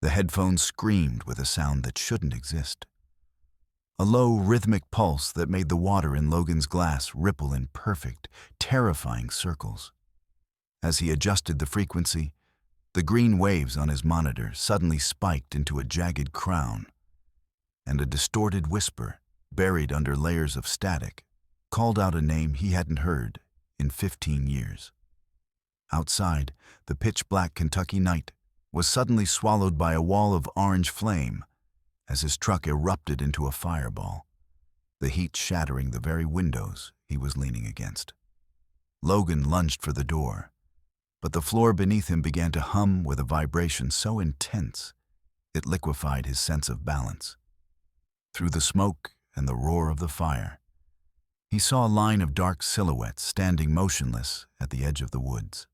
The headphones screamed with a sound that shouldn't exist. A low, rhythmic pulse that made the water in Logan's glass ripple in perfect, terrifying circles. As he adjusted the frequency, the green waves on his monitor suddenly spiked into a jagged crown, and a distorted whisper, buried under layers of static, called out a name he hadn't heard in 15 years. Outside, the pitch-black Kentucky night was suddenly swallowed by a wall of orange flame as his truck erupted into a fireball, the heat shattering the very windows he was leaning against. Logan lunged for the door, but the floor beneath him began to hum with a vibration so intense it liquefied his sense of balance. Through the smoke and the roar of the fire, he saw a line of dark silhouettes standing motionless at the edge of the woods,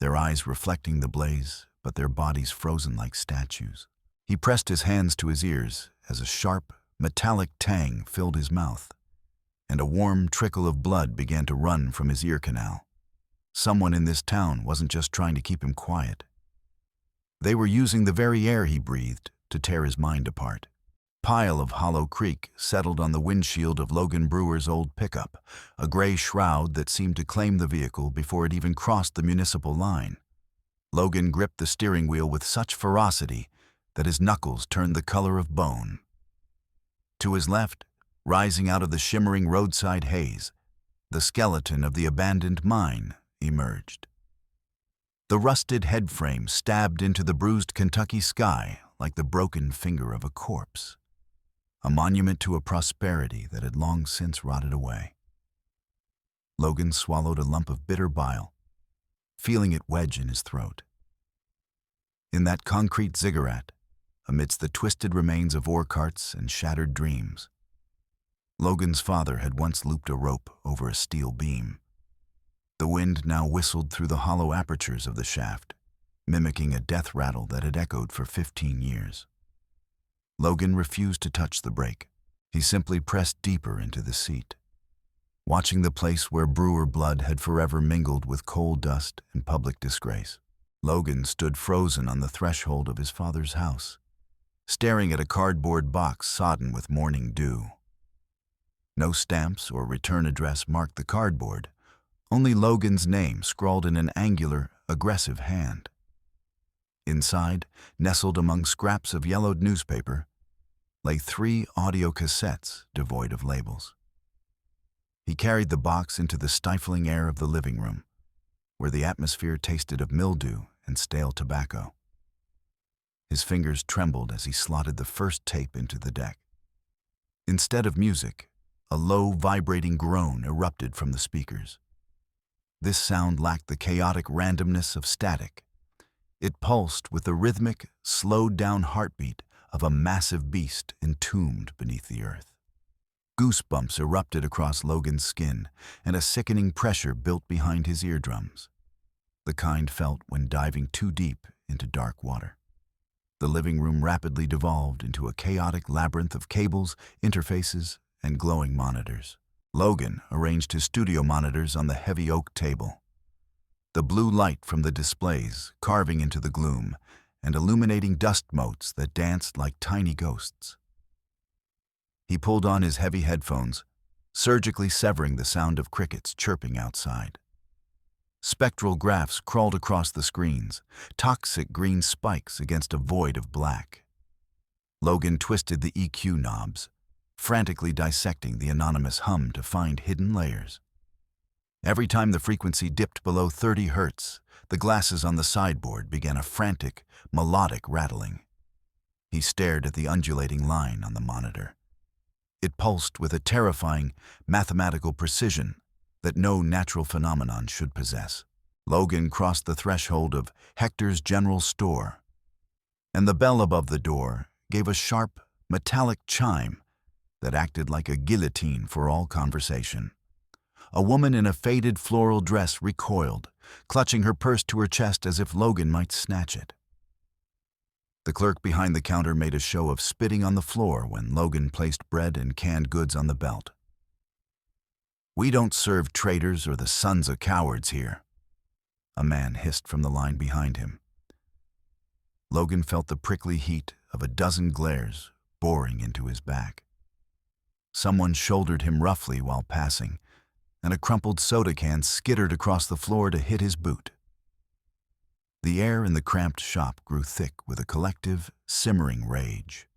their eyes reflecting the blaze, but their bodies frozen like statues. He pressed his hands to his ears as a sharp, metallic tang filled his mouth, and a warm trickle of blood began to run from his ear canal. Someone in this town wasn't just trying to keep him quiet. They were using the very air he breathed to tear his mind apart. Pile of Hollow Creek settled on the windshield of Logan Brewer's old pickup, a gray shroud that seemed to claim the vehicle before it even crossed the municipal line. Logan gripped the steering wheel with such ferocity that his knuckles turned the color of bone. To his left, rising out of the shimmering roadside haze, the skeleton of the abandoned mine emerged. The rusted headframe stabbed into the bruised Kentucky sky like the broken finger of a corpse, a monument to a prosperity that had long since rotted away. Logan swallowed a lump of bitter bile, feeling it wedge in his throat. In that concrete ziggurat, amidst the twisted remains of ore carts and shattered dreams, Logan's father had once looped a rope over a steel beam. The wind now whistled through the hollow apertures of the shaft, mimicking a death rattle that had echoed for 15 years. Logan refused to touch the brake. He simply pressed deeper into the seat, watching the place where Brewer blood had forever mingled with coal dust and public disgrace. Logan stood frozen on the threshold of his father's house, staring at a cardboard box sodden with morning dew. No stamps or return address marked the cardboard, only Logan's name scrawled in an angular, aggressive hand. Inside, nestled among scraps of yellowed newspaper, lay 3 audio cassettes devoid of labels. He carried the box into the stifling air of the living room, where the atmosphere tasted of mildew and stale tobacco. His fingers trembled as he slotted the first tape into the deck. Instead of music, a low, vibrating groan erupted from the speakers. This sound lacked the chaotic randomness of static. It pulsed with the rhythmic, slowed-down heartbeat of a massive beast entombed beneath the earth. Goosebumps erupted across Logan's skin, and a sickening pressure built behind his eardrums, the kind felt when diving too deep into dark water. The living room rapidly devolved into a chaotic labyrinth of cables, interfaces, and glowing monitors. Logan arranged his studio monitors on the heavy oak table, the blue light from the displays carving into the gloom and illuminating dust motes that danced like tiny ghosts. He pulled on his heavy headphones, surgically severing the sound of crickets chirping outside. Spectral graphs crawled across the screens, toxic green spikes against a void of black. Logan twisted the EQ knobs, frantically dissecting the anonymous hum to find hidden layers. Every time the frequency dipped below 30 hertz, the glasses on the sideboard began a frantic, melodic rattling. He stared at the undulating line on the monitor. It pulsed with a terrifying, mathematical precision that no natural phenomenon should possess. Logan crossed the threshold of Hector's General Store, and the bell above the door gave a sharp, metallic chime that acted like a guillotine for all conversation. A woman in a faded floral dress recoiled, clutching her purse to her chest as if Logan might snatch it. The clerk behind the counter made a show of spitting on the floor when Logan placed bread and canned goods on the belt. "We don't serve traitors or the sons of cowards here," a man hissed from the line behind him. Logan felt the prickly heat of a dozen glares boring into his back. Someone shouldered him roughly while passing, and a crumpled soda can skittered across the floor to hit his boot. The air in the cramped shop grew thick with a collective, simmering rage,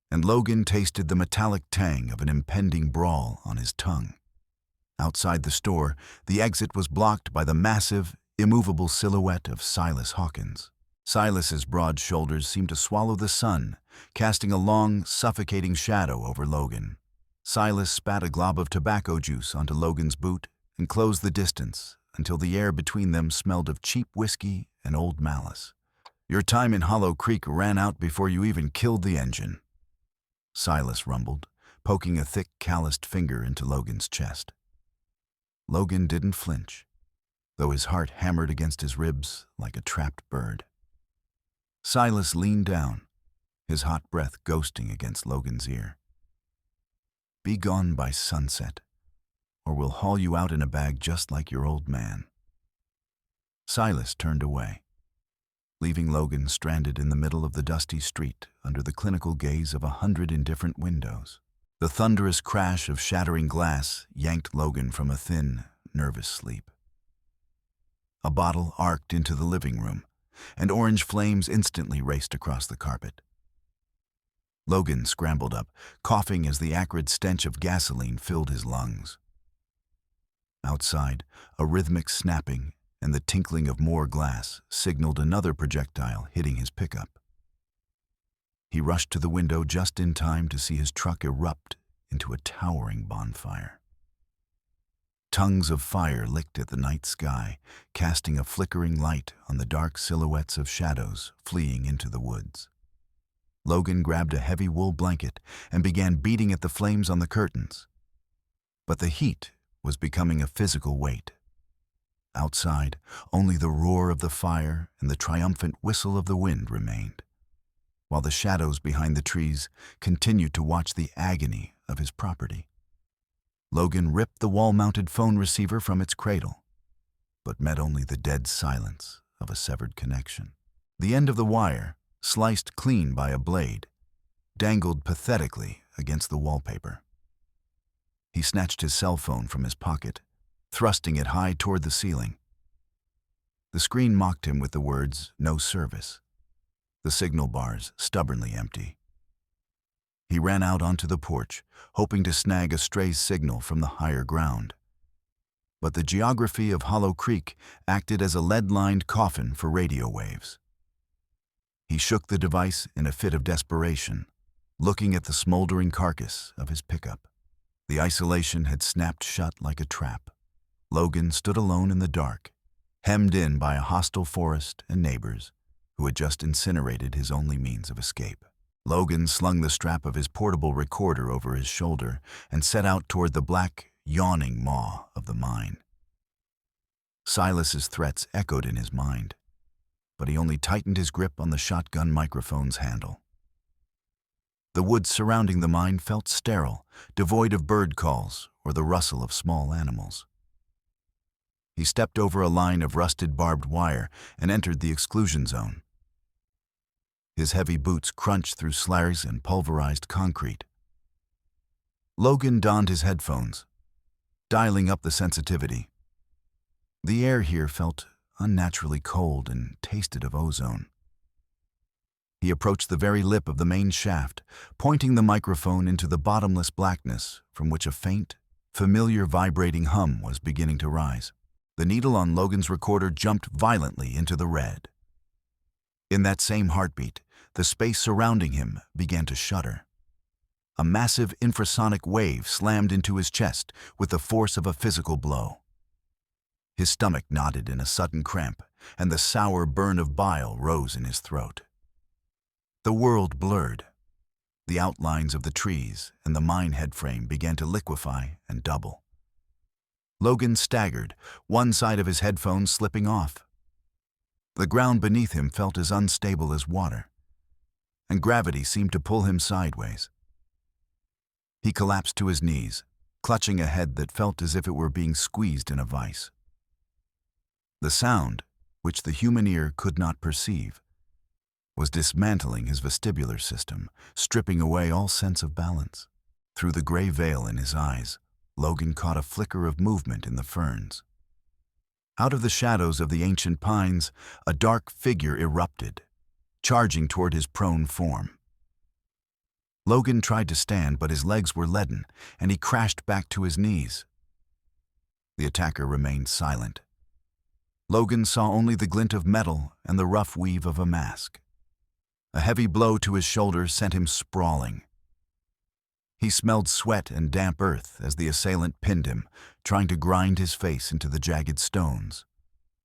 and Logan tasted the metallic tang of an impending brawl on his tongue. Outside the store, the exit was blocked by the massive, immovable silhouette of Silas Hawkins. Silas's broad shoulders seemed to swallow the sun, casting a long, suffocating shadow over Logan. Silas spat a glob of tobacco juice onto Logan's boot and closed the distance until the air between them smelled of cheap whiskey and old malice. "Your time in Hollow Creek ran out before you even killed the engine," Silas rumbled, poking a thick, calloused finger into Logan's chest. Logan didn't flinch, though his heart hammered against his ribs like a trapped bird. Silas leaned down, his hot breath ghosting against Logan's ear. "Be gone by sunset, or we'll haul you out in a bag just like your old man." Silas turned away, leaving Logan stranded in the middle of the dusty street under the clinical gaze of 100 indifferent windows. The thunderous crash of shattering glass yanked Logan from a thin, nervous sleep. A bottle arced into the living room, and orange flames instantly raced across the carpet. Logan scrambled up, coughing as the acrid stench of gasoline filled his lungs. Outside, a rhythmic snapping and the tinkling of more glass signaled another projectile hitting his pickup. He rushed to the window just in time to see his truck erupt into a towering bonfire. Tongues of fire licked at the night sky, casting a flickering light on the dark silhouettes of shadows fleeing into the woods. Logan grabbed a heavy wool blanket and began beating at the flames on the curtains. But the heat was becoming a physical weight. Outside, only the roar of the fire and the triumphant whistle of the wind remained, while the shadows behind the trees continued to watch the agony of his property. Logan ripped the wall-mounted phone receiver from its cradle, but met only the dead silence of a severed connection. The end of the wire, sliced clean by a blade, dangled pathetically against the wallpaper. He snatched his cell phone from his pocket, thrusting it high toward the ceiling. The screen mocked him with the words, "No service," the signal bars stubbornly empty. He ran out onto the porch, hoping to snag a stray signal from the higher ground. But the geography of Hollow Creek acted as a lead-lined coffin for radio waves. He shook the device in a fit of desperation, looking at the smoldering carcass of his pickup. The isolation had snapped shut like a trap. Logan stood alone in the dark, hemmed in by a hostile forest and neighbors who had just incinerated his only means of escape. Logan slung the strap of his portable recorder over his shoulder and set out toward the black, yawning maw of the mine. Silas's threats echoed in his mind, but he only tightened his grip on the shotgun microphone's handle. The woods surrounding the mine felt sterile, devoid of bird calls or the rustle of small animals. He stepped over a line of rusted barbed wire and entered the exclusion zone. His heavy boots crunched through slurs and pulverized concrete. Logan donned his headphones, dialing up the sensitivity. The air here felt unnaturally cold and tasted of ozone. He approached the very lip of the main shaft, pointing the microphone into the bottomless blackness from which a faint, familiar vibrating hum was beginning to rise. The needle on Logan's recorder jumped violently into the red. In that same heartbeat, the space surrounding him began to shudder. A massive infrasonic wave slammed into his chest with the force of a physical blow. His stomach knotted in a sudden cramp, and the sour burn of bile rose in his throat. The world blurred. The outlines of the trees and the mine headframe began to liquefy and double. Logan staggered, one side of his headphones slipping off. The ground beneath him felt as unstable as water, and gravity seemed to pull him sideways. He collapsed to his knees, clutching a head that felt as if it were being squeezed in a vice. The sound, which the human ear could not perceive, was dismantling his vestibular system, stripping away all sense of balance. Through the gray veil in his eyes, Logan caught a flicker of movement in the ferns. Out of the shadows of the ancient pines, a dark figure erupted, charging toward his prone form. Logan tried to stand, but his legs were leaden, and he crashed back to his knees. The attacker remained silent. Logan saw only the glint of metal and the rough weave of a mask. A heavy blow to his shoulder sent him sprawling. He smelled sweat and damp earth as the assailant pinned him, trying to grind his face into the jagged stones.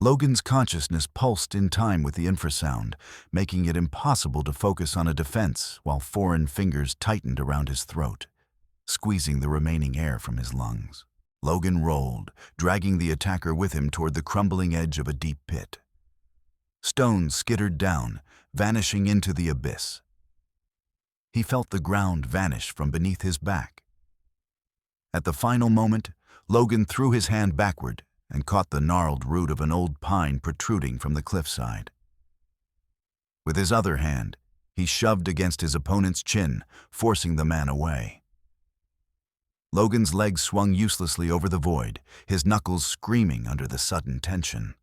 Logan's consciousness pulsed in time with the infrasound, making it impossible to focus on a defense while foreign fingers tightened around his throat, squeezing the remaining air from his lungs. Logan rolled, dragging the attacker with him toward the crumbling edge of a deep pit. Stones skittered down, vanishing into the abyss. He felt the ground vanish from beneath his back. At the final moment, Logan threw his hand backward and caught the gnarled root of an old pine protruding from the cliffside. With his other hand, he shoved against his opponent's chin, forcing the man away. Logan's legs swung uselessly over the void, his knuckles screaming under the sudden tension.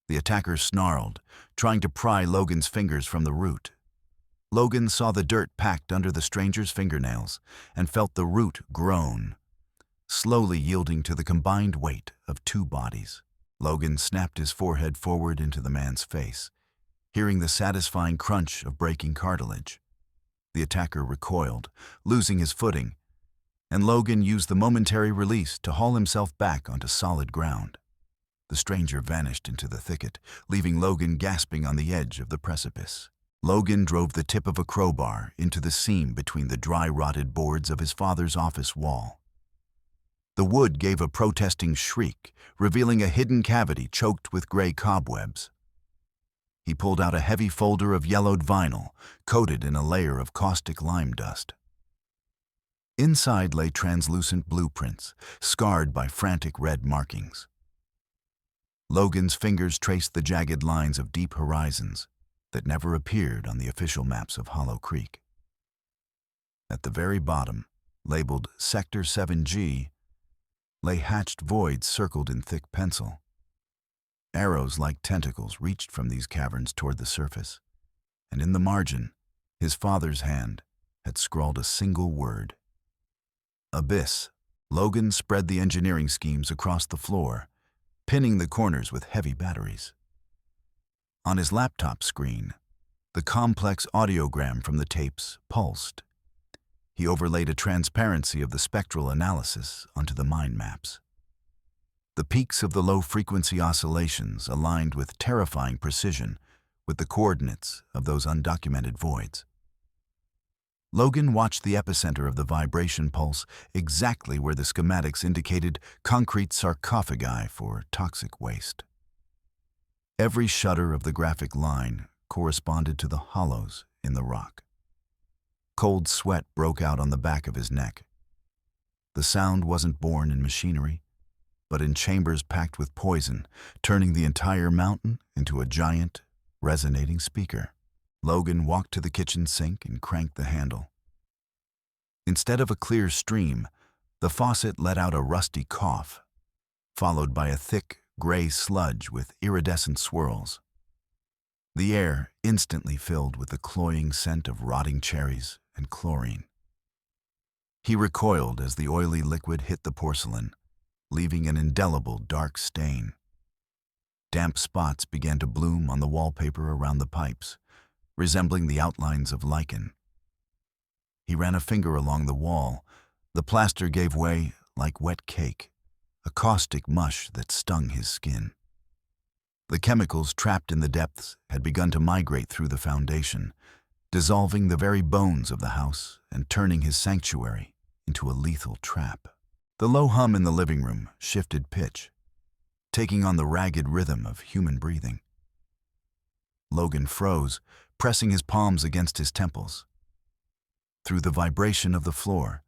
The attacker snarled, trying to pry Logan's fingers from the root. Logan saw the dirt packed under the stranger's fingernails and felt the root groan, slowly yielding to the combined weight of two bodies. Logan snapped his forehead forward into the man's face, hearing the satisfying crunch of breaking cartilage. The attacker recoiled, losing his footing, and Logan used the momentary release to haul himself back onto solid ground. The stranger vanished into the thicket, leaving Logan gasping on the edge of the precipice. Logan drove the tip of a crowbar into the seam between the dry, rotted boards of his father's office wall. The wood gave a protesting shriek, revealing a hidden cavity choked with gray cobwebs. He pulled out a heavy folder of yellowed vinyl, coated in a layer of caustic lime dust. Inside lay translucent blueprints, scarred by frantic red markings. Logan's fingers traced the jagged lines of deep horizons that never appeared on the official maps of Hollow Creek. At the very bottom, labeled Sector 7G, lay hatched voids circled in thick pencil. Arrows like tentacles reached from these caverns toward the surface, and in the margin, his father's hand had scrawled a single word. Abyss. Logan spread the engineering schemes across the floor, pinning the corners with heavy batteries. On his laptop screen, the complex audiogram from the tapes pulsed. He overlaid a transparency of the spectral analysis onto the mind maps. The peaks of the low-frequency oscillations aligned with terrifying precision with the coordinates of those undocumented voids. Logan watched the epicenter of the vibration pulse exactly where the schematics indicated concrete sarcophagi for toxic waste. Every shudder of the graphic line corresponded to the hollows in the rock. Cold sweat broke out on the back of his neck. The sound wasn't born in machinery, but in chambers packed with poison, turning the entire mountain into a giant, resonating speaker. Logan walked to the kitchen sink and cranked the handle. Instead of a clear stream, the faucet let out a rusty cough, followed by a thick, gray sludge with iridescent swirls. The air instantly filled with the cloying scent of rotting cherries and chlorine. He recoiled as the oily liquid hit the porcelain, leaving an indelible dark stain. Damp spots began to bloom on the wallpaper around the pipes, resembling the outlines of lichen. He ran a finger along the wall. The plaster gave way like wet cake, a caustic mush that stung his skin. The chemicals trapped in the depths had begun to migrate through the foundation, dissolving the very bones of the house and turning his sanctuary into a lethal trap. The low hum in the living room shifted pitch, taking on the ragged rhythm of human breathing. Logan froze, pressing his palms against his temples. Through the vibration of the floor,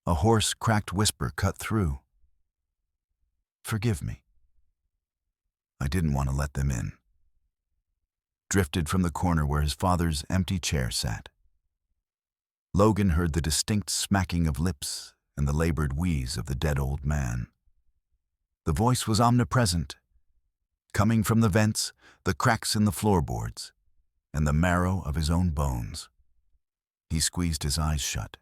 a hoarse, cracked whisper cut through. "Forgive me. I didn't want to let them in." drifted from the corner where his father's empty chair sat. Logan heard the distinct smacking of lips and the labored wheeze of the dead old man. The voice was omnipresent, coming from the vents, the cracks in the floorboards, and the marrow of his own bones. He squeezed his eyes shut,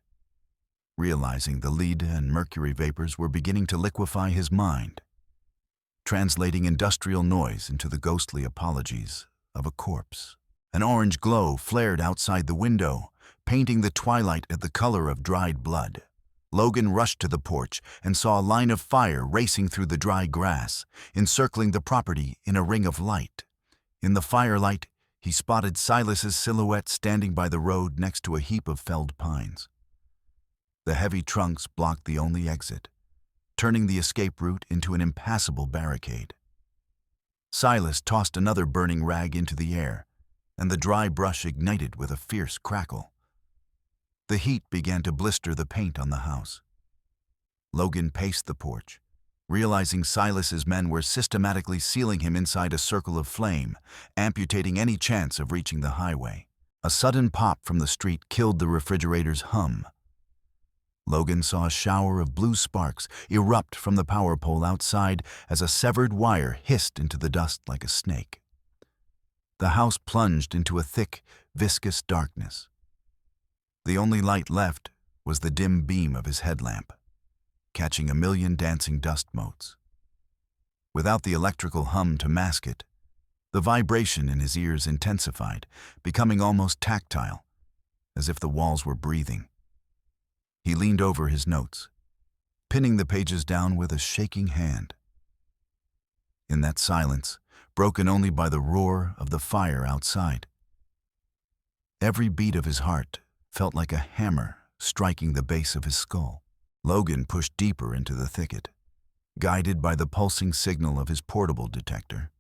realizing the lead and mercury vapors were beginning to liquefy his mind, translating industrial noise into the ghostly apologies of a corpse. An orange glow flared outside the window, painting the twilight the color of dried blood. Logan rushed to the porch and saw a line of fire racing through the dry grass, encircling the property in a ring of light. In the firelight, he spotted Silas's silhouette standing by the road next to a heap of felled pines. The heavy trunks blocked the only exit, turning the escape route into an impassable barricade. Silas tossed another burning rag into the air, and the dry brush ignited with a fierce crackle. The heat began to blister the paint on the house. Logan paced the porch, realizing Silas's men were systematically sealing him inside a circle of flame, amputating any chance of reaching the highway. A sudden pop from the street killed the refrigerator's hum. Logan saw a shower of blue sparks erupt from the power pole outside as a severed wire hissed into the dust like a snake. The house plunged into a thick, viscous darkness. The only light left was the dim beam of his headlamp, catching a million dancing dust motes. Without the electrical hum to mask it, the vibration in his ears intensified, becoming almost tactile, as if the walls were breathing. He leaned over his notes, pinning the pages down with a shaking hand. In that silence, broken only by the roar of the fire outside, every beat of his heart felt like a hammer striking the base of his skull. Logan pushed deeper into the thicket, guided by the pulsing signal of his portable detector.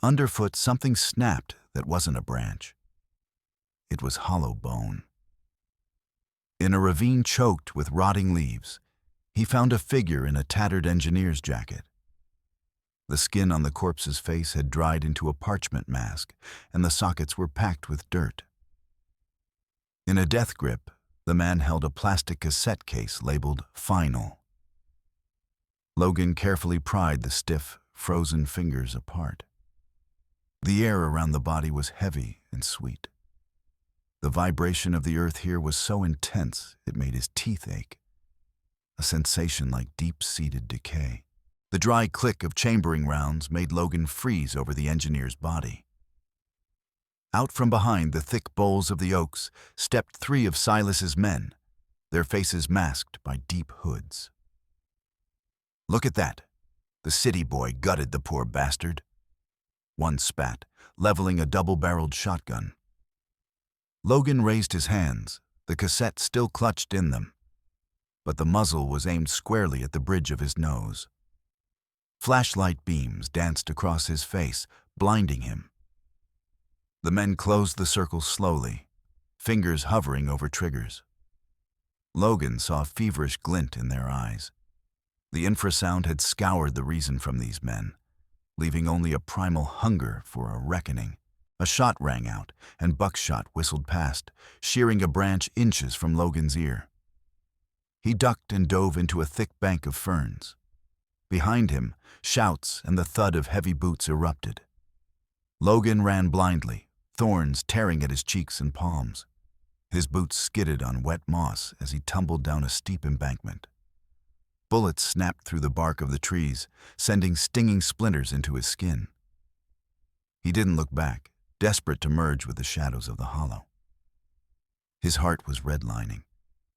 Underfoot, something snapped that wasn't a branch. It was hollow bone. In a ravine choked with rotting leaves, he found a figure in a tattered engineer's jacket. The skin on the corpse's face had dried into a parchment mask, and the sockets were packed with dirt. In a death grip, the man held a plastic cassette case labeled Final. Logan carefully pried the stiff, frozen fingers apart. The air around the body was heavy and sweet. The vibration of the earth here was so intense it made his teeth ache, a sensation like deep-seated decay. The dry click of chambering rounds made Logan freeze over the engineer's body. Out from behind the thick boles of the oaks stepped 3 of Silas's men, their faces masked by deep hoods. "Look at that. The city boy gutted the poor bastard." One spat, leveling a double-barreled shotgun. Logan raised his hands, the cassette still clutched in them, but the muzzle was aimed squarely at the bridge of his nose. Flashlight beams danced across his face, blinding him. The men closed the circle slowly, fingers hovering over triggers. Logan saw a feverish glint in their eyes. The infrasound had scoured the reason from these men, leaving only a primal hunger for a reckoning. A shot rang out, and buckshot whistled past, shearing a branch inches from Logan's ear. He ducked and dove into a thick bank of ferns. Behind him, shouts and the thud of heavy boots erupted. Logan ran blindly, thorns tearing at his cheeks and palms. His boots skidded on wet moss as he tumbled down a steep embankment. Bullets snapped through the bark of the trees, sending stinging splinters into his skin. He didn't look back, desperate to merge with the shadows of the hollow. His heart was redlining,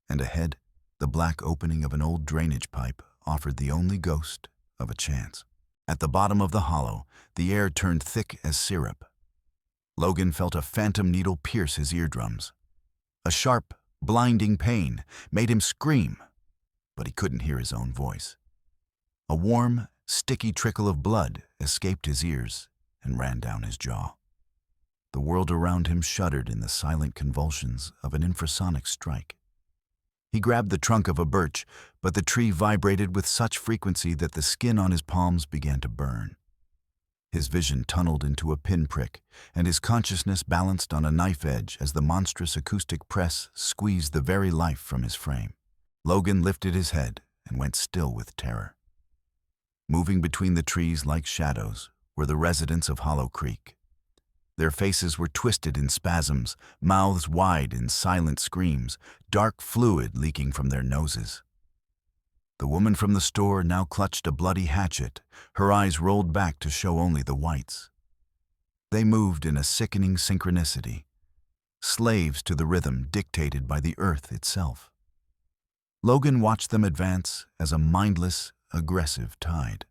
and ahead, the black opening of an old drainage pipe offered the only ghost of a chance. At the bottom of the hollow, the air turned thick as syrup. Logan felt a phantom needle pierce his eardrums. A sharp, blinding pain made him scream, but he couldn't hear his own voice. A warm, sticky trickle of blood escaped his ears and ran down his jaw. The world around him shuddered in the silent convulsions of an infrasonic strike. He grabbed the trunk of a birch, but the tree vibrated with such frequency that the skin on his palms began to burn. His vision tunneled into a pinprick, and his consciousness balanced on a knife edge as the monstrous acoustic press squeezed the very life from his frame. Logan lifted his head and went still with terror. Moving between the trees like shadows were the residents of Hollow Creek. Their faces were twisted in spasms, mouths wide in silent screams, dark fluid leaking from their noses. The woman from the store now clutched a bloody hatchet, her eyes rolled back to show only the whites. They moved in a sickening synchronicity, slaves to the rhythm dictated by the earth itself. Logan watched them advance as a mindless, aggressive tide.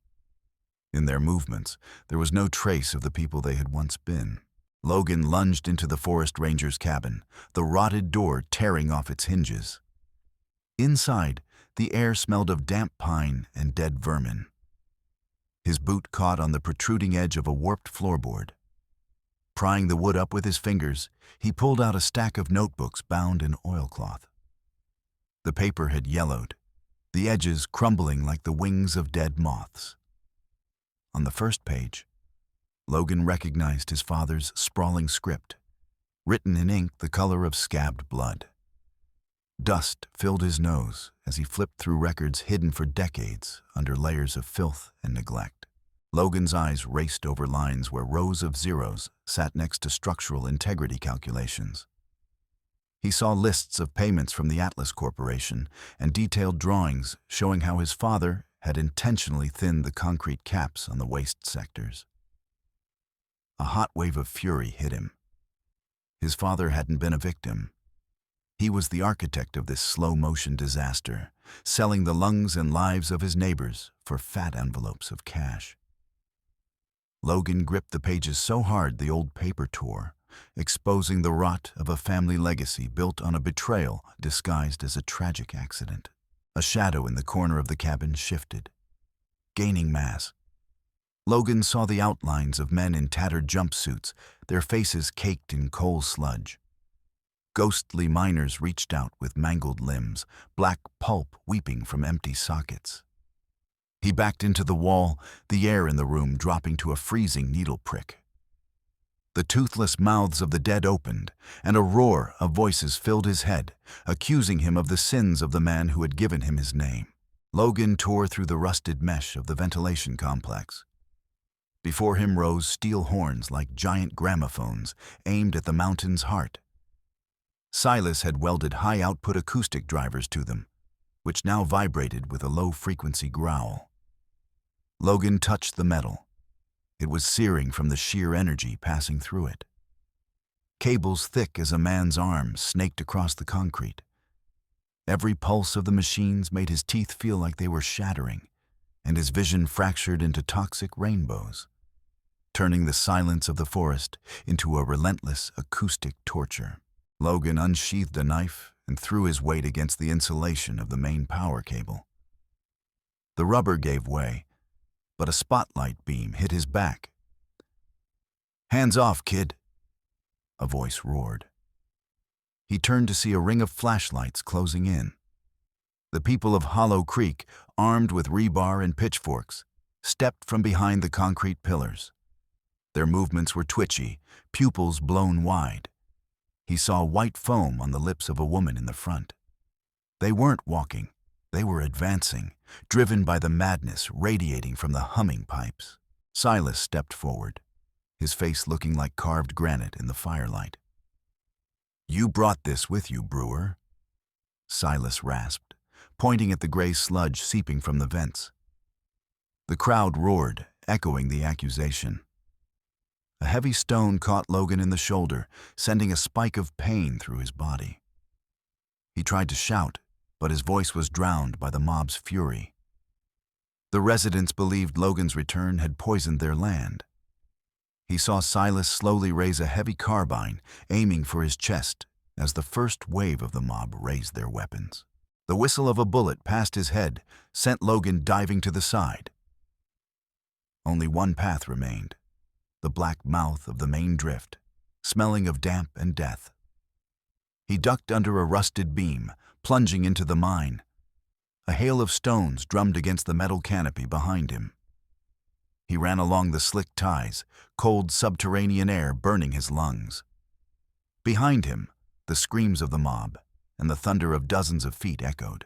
In their movements, there was no trace of the people they had once been. Logan lunged into the forest ranger's cabin, the rotted door tearing off its hinges. Inside, the air smelled of damp pine and dead vermin. His boot caught on the protruding edge of a warped floorboard. Prying the wood up with his fingers, he pulled out a stack of notebooks bound in oilcloth. The paper had yellowed, the edges crumbling like the wings of dead moths. On the first page, Logan recognized his father's sprawling script, written in ink the color of scabbed blood. Dust filled his nose as he flipped through records hidden for decades under layers of filth and neglect. Logan's eyes raced over lines where rows of zeros sat next to structural integrity calculations. He saw lists of payments from the Atlas Corporation and detailed drawings showing how his father had intentionally thinned the concrete caps on the waste sectors. A hot wave of fury hit him. His father hadn't been a victim. He was the architect of this slow-motion disaster, selling the lungs and lives of his neighbors for fat envelopes of cash. Logan gripped the pages so hard the old paper tore, exposing the rot of a family legacy built on a betrayal disguised as a tragic accident. A shadow in the corner of the cabin shifted, gaining mass. Logan saw the outlines of men in tattered jumpsuits, their faces caked in coal sludge. Ghostly miners reached out with mangled limbs, black pulp weeping from empty sockets. He backed into the wall, the air in the room dropping to a freezing needle prick. The toothless mouths of the dead opened, and a roar of voices filled his head, accusing him of the sins of the man who had given him his name. Logan tore through the rusted mesh of the ventilation complex. Before him rose steel horns like giant gramophones, aimed at the mountain's heart. Silas had welded high-output acoustic drivers to them, which now vibrated with a low-frequency growl. Logan touched the metal. It was searing from the sheer energy passing through it. Cables thick as a man's arm snaked across the concrete. Every pulse of the machines made his teeth feel like they were shattering, and his vision fractured into toxic rainbows, turning the silence of the forest into a relentless acoustic torture. Logan unsheathed a knife and threw his weight against the insulation of the main power cable. The rubber gave way, but a spotlight beam hit his back. "Hands off, kid," a voice roared. He turned to see a ring of flashlights closing in. The people of Hollow Creek, armed with rebar and pitchforks, stepped from behind the concrete pillars. Their movements were twitchy, pupils blown wide. He saw white foam on the lips of a woman in the front. They weren't walking, they were advancing, driven by the madness radiating from the humming pipes. Silas stepped forward, his face looking like carved granite in the firelight. "You brought this with you, Brewer," Silas rasped, pointing at the gray sludge seeping from the vents. The crowd roared, echoing the accusation. A heavy stone caught Logan in the shoulder, sending a spike of pain through his body. He tried to shout, but his voice was drowned by the mob's fury. The residents believed Logan's return had poisoned their land. He saw Silas slowly raise a heavy carbine, aiming for his chest as the first wave of the mob raised their weapons. The whistle of a bullet past his head sent Logan diving to the side. Only one path remained. The black mouth of the main drift, smelling of damp and death. He ducked under a rusted beam, plunging into the mine. A hail of stones drummed against the metal canopy behind him. He he ran along the slick ties, cold subterranean air burning his lungs. Behind him, the screams of the mob and the thunder of dozens of feet echoed.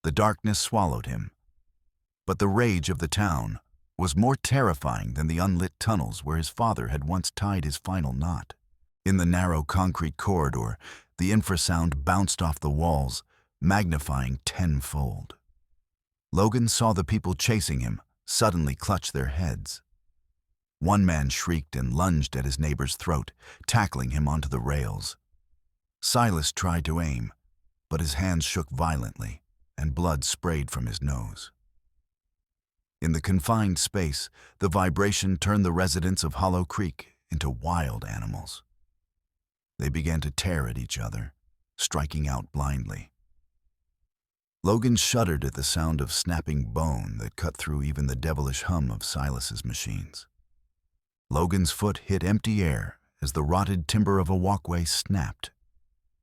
The darkness swallowed him, but the rage of the town was more terrifying than the unlit tunnels where his father had once tied his final knot. In the narrow concrete corridor, the infrasound bounced off the walls, magnifying tenfold. Logan saw the people chasing him suddenly clutch their heads. One man shrieked and lunged at his neighbor's throat, tackling him onto the rails. Silas tried to aim, but his hands shook violently, and blood sprayed from his nose. In the confined space, the vibration turned the residents of Hollow Creek into wild animals. They began to tear at each other, striking out blindly. Logan shuddered at the sound of snapping bone that cut through even the devilish hum of Silas's machines. Logan's foot hit empty air as the rotted timber of a walkway snapped.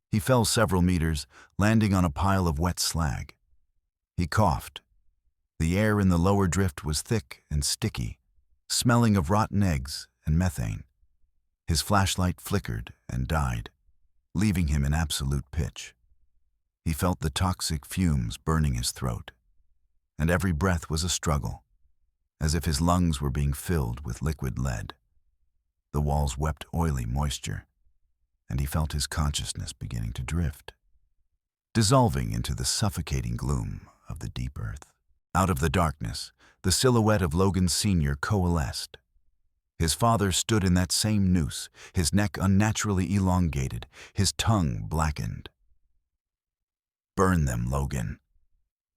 He fell several meters, landing on a pile of wet slag. He coughed. The air in the lower drift was thick and sticky, smelling of rotten eggs and methane. His flashlight flickered and died, leaving him in absolute pitch. He felt the toxic fumes burning his throat, and every breath was a struggle, as if his lungs were being filled with liquid lead. The walls wept oily moisture, and he felt his consciousness beginning to drift, dissolving into the suffocating gloom of the deep earth. Out of the darkness, the silhouette of Logan Sr. coalesced. His father stood in that same noose, his neck unnaturally elongated, his tongue blackened. "Burn them, Logan,"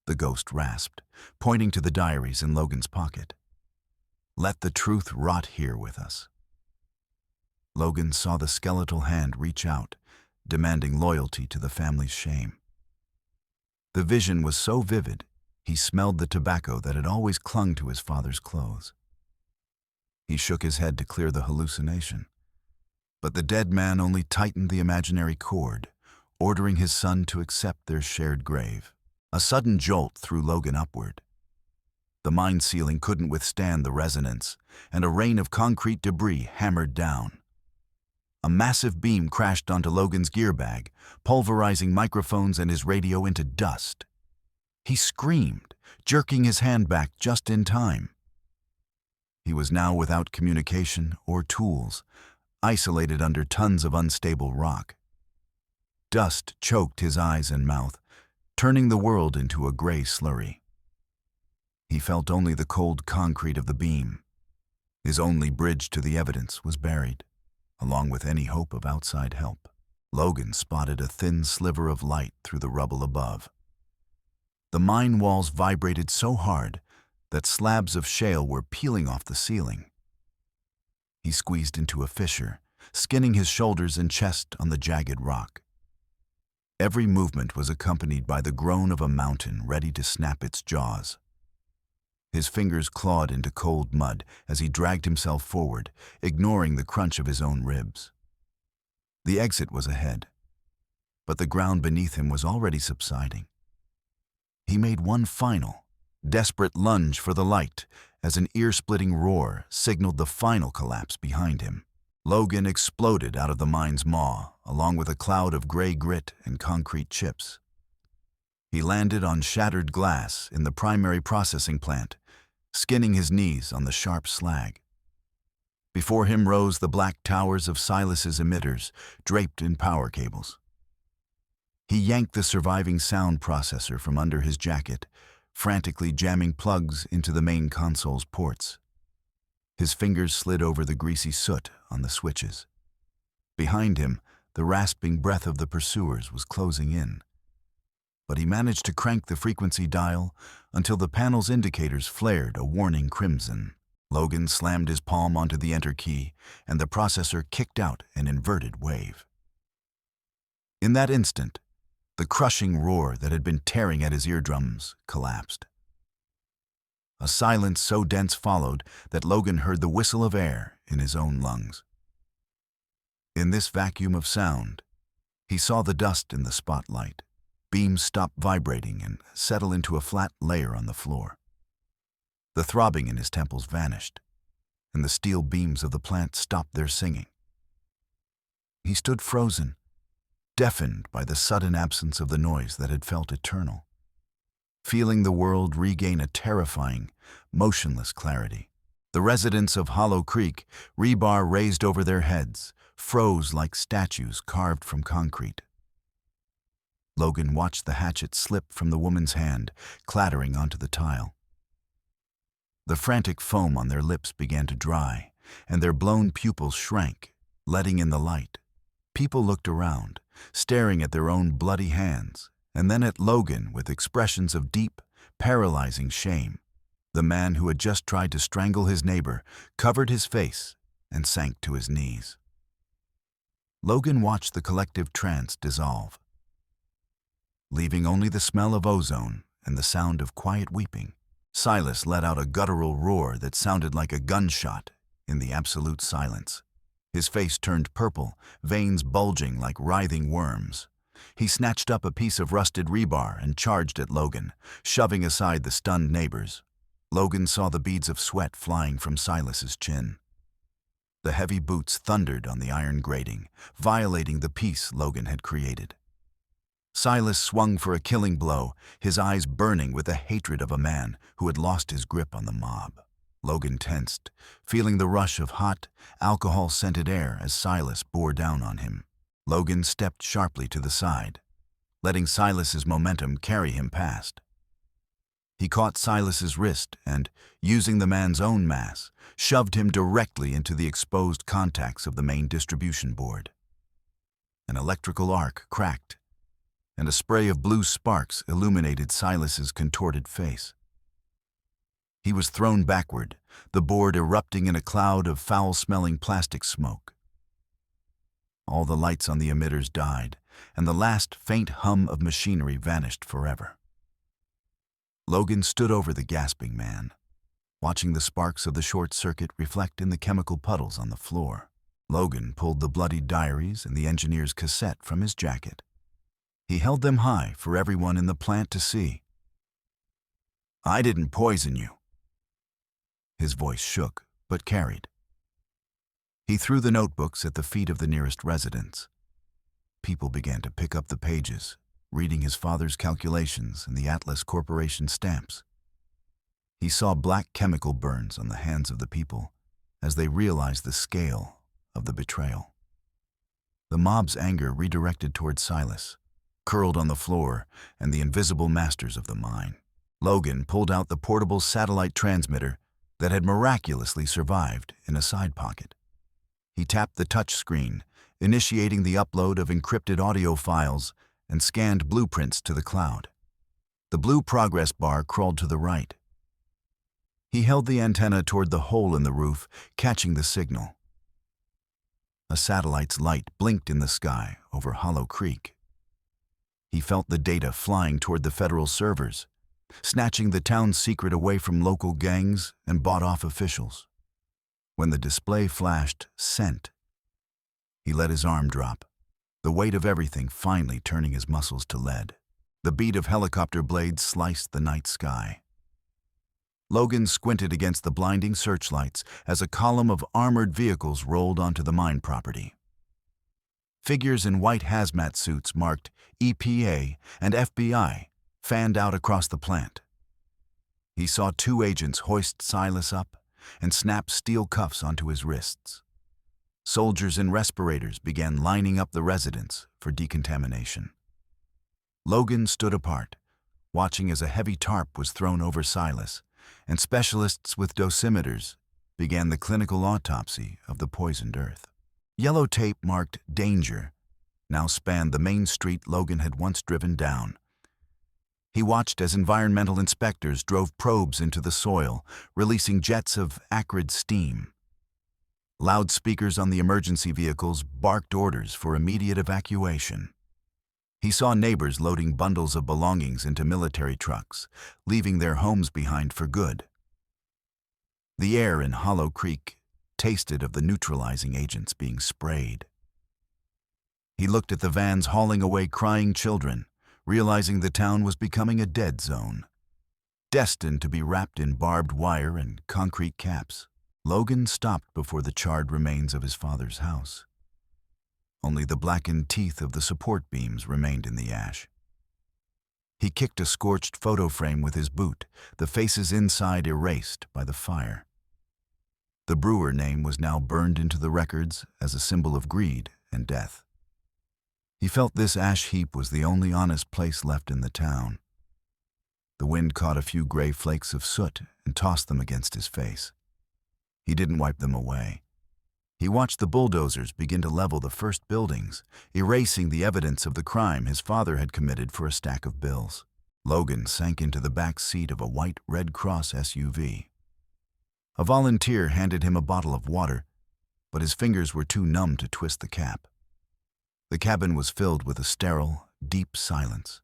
the ghost rasped, pointing to the diaries in Logan's pocket. "Let the truth rot here with us." Logan saw the skeletal hand reach out, demanding loyalty to the family's shame. The vision was so vivid, he smelled the tobacco that had always clung to his father's clothes. He shook his head to clear the hallucination, but the dead man only tightened the imaginary cord, ordering his son to accept their shared grave. A sudden jolt threw Logan upward. The mine ceiling couldn't withstand the resonance, and a rain of concrete debris hammered down. A massive beam crashed onto Logan's gear bag, pulverizing microphones and his radio into dust. He screamed, jerking his hand back just in time. He was now without communication or tools, isolated under tons of unstable rock. Dust choked his eyes and mouth, turning the world into a gray slurry. He felt only the cold concrete of the beam. His only bridge to the evidence was buried, along with any hope of outside help. Logan spotted a thin sliver of light through the rubble above. The mine walls vibrated so hard that slabs of shale were peeling off the ceiling. He squeezed into a fissure, skinning his shoulders and chest on the jagged rock. Every movement was accompanied by the groan of a mountain ready to snap its jaws. His fingers clawed into cold mud as he dragged himself forward, ignoring the crunch of his own ribs. The exit was ahead, but the ground beneath him was already subsiding. He made one final, desperate lunge for the light as an ear-splitting roar signaled the final collapse behind him. Logan exploded out of the mine's maw, along with a cloud of gray grit and concrete chips. He landed on shattered glass in the primary processing plant, skinning his knees on the sharp slag. Before him rose the black towers of Silas's emitters, draped in power cables. He yanked the surviving sound processor from under his jacket, frantically jamming plugs into the main console's ports. His fingers slid over the greasy soot on the switches. Behind him, the rasping breath of the pursuers was closing in. But he managed to crank the frequency dial until the panel's indicators flared a warning crimson. Logan slammed his palm onto the enter key, and the processor kicked out an inverted wave. In that instant, the crushing roar that had been tearing at his eardrums collapsed. A silence so dense followed that Logan heard the whistle of air in his own lungs. In this vacuum of sound, he saw the dust in the spotlight. Beams stop vibrating and settle into a flat layer on the floor. The throbbing in his temples vanished, and the steel beams of the plant stopped their singing. He stood frozen, deafened by the sudden absence of the noise that had felt eternal, feeling the world regain a terrifying, motionless clarity. The residents of Hollow Creek, rebar raised over their heads, froze like statues carved from concrete. Logan watched the hatchet slip from the woman's hand, clattering onto the tile. The frantic foam on their lips began to dry, and their blown pupils shrank, letting in the light. People looked around, staring at their own bloody hands, and then at Logan with expressions of deep, paralyzing shame. The man who had just tried to strangle his neighbor covered his face and sank to his knees. Logan watched the collective trance dissolve, leaving only the smell of ozone and the sound of quiet weeping. Silas let out a guttural roar that sounded like a gunshot in the absolute silence. His face turned purple, veins bulging like writhing worms. He snatched up a piece of rusted rebar and charged at Logan, shoving aside the stunned neighbors. Logan saw the beads of sweat flying from Silas's chin. The heavy boots thundered on the iron grating, violating the peace Logan had created. Silas swung for a killing blow, his eyes burning with the hatred of a man who had lost his grip on the mob. Logan tensed, feeling the rush of hot, alcohol-scented air as Silas bore down on him. Logan stepped sharply to the side, letting Silas's momentum carry him past. He caught Silas's wrist and, using the man's own mass, shoved him directly into the exposed contacts of the main distribution board. An electrical arc cracked, and a spray of blue sparks illuminated Silas's contorted face. He was thrown backward, the board erupting in a cloud of foul-smelling plastic smoke. All the lights on the emitters died, and the last faint hum of machinery vanished forever. Logan stood over the gasping man, watching the sparks of the short circuit reflect in the chemical puddles on the floor. Logan pulled the bloodied diaries and the engineer's cassette from his jacket. He held them high for everyone in the plant to see. "I didn't poison you." His voice shook, but carried. He threw the notebooks at the feet of the nearest residents. People began to pick up the pages, reading his father's calculations and the Atlas Corporation stamps. He saw black chemical burns on the hands of the people as they realized the scale of the betrayal. The mob's anger redirected toward Silas, curled on the floor, and the invisible masters of the mine. Logan pulled out the portable satellite transmitter that had miraculously survived in a side pocket. He tapped the touch screen, initiating the upload of encrypted audio files, and scanned blueprints to the cloud. The blue progress bar crawled to the right. He held the antenna toward the hole in the roof, catching the signal. A satellite's light blinked in the sky over Hollow Creek. He felt the data flying toward the federal servers, snatching the town's secret away from local gangs and bought-off officials. When the display flashed "Sent," he let his arm drop, the weight of everything finally turning his muscles to lead. The beat of helicopter blades sliced the night sky. Logan squinted against the blinding searchlights as a column of armored vehicles rolled onto the mine property. Figures in white hazmat suits marked EPA and FBI fanned out across the plant. He saw 2 agents hoist Silas up and snap steel cuffs onto his wrists. Soldiers in respirators began lining up the residents for decontamination. Logan stood apart, watching as a heavy tarp was thrown over Silas, and specialists with dosimeters began the clinical autopsy of the poisoned earth. Yellow tape marked "Danger" now spanned the main street Logan had once driven down. He watched as environmental inspectors drove probes into the soil, releasing jets of acrid steam. Loudspeakers on the emergency vehicles barked orders for immediate evacuation. He saw neighbors loading bundles of belongings into military trucks, leaving their homes behind for good. The air in Hollow Creek tasted of the neutralizing agents being sprayed. He looked at the vans hauling away crying children, realizing the town was becoming a dead zone. destined to be wrapped in barbed wire and concrete caps. Logan stopped before the charred remains of his father's house. Only the blackened teeth of the support beams remained in the ash. He kicked a scorched photo frame with his boot, the faces inside erased by the fire. The Brewer name was now burned into the records as a symbol of greed and death. He felt this ash heap was the only honest place left in the town. The wind caught a few gray flakes of soot and tossed them against his face. He didn't wipe them away. He watched the bulldozers begin to level the first buildings, erasing the evidence of the crime his father had committed for a stack of bills. Logan sank into the back seat of a white Red Cross SUV. A volunteer handed him a bottle of water, but his fingers were too numb to twist the cap. The cabin was filled with a sterile, deep silence.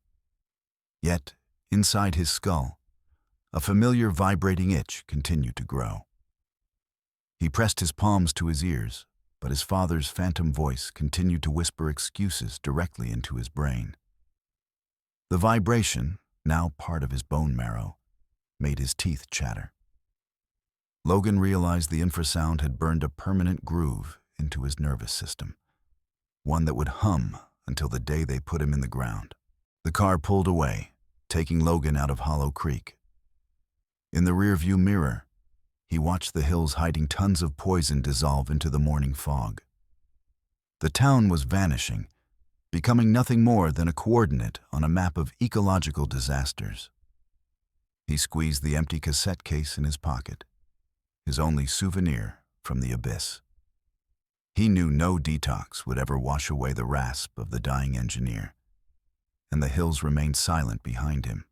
Yet, inside his skull, a familiar vibrating itch continued to grow. He pressed his palms to his ears, but his father's phantom voice continued to whisper excuses directly into his brain. The vibration, now part of his bone marrow, made his teeth chatter. Logan realized the infrasound had burned a permanent groove into his nervous system, one that would hum until the day they put him in the ground. The car pulled away, taking Logan out of Hollow Creek. In the rearview mirror, he watched the hills hiding tons of poison dissolve into the morning fog. The town was vanishing, becoming nothing more than a coordinate on a map of ecological disasters. He squeezed the empty cassette case in his pocket, his only souvenir from the abyss. He knew no detox would ever wash away the rasp of the dying engineer, and the hills remained silent behind him.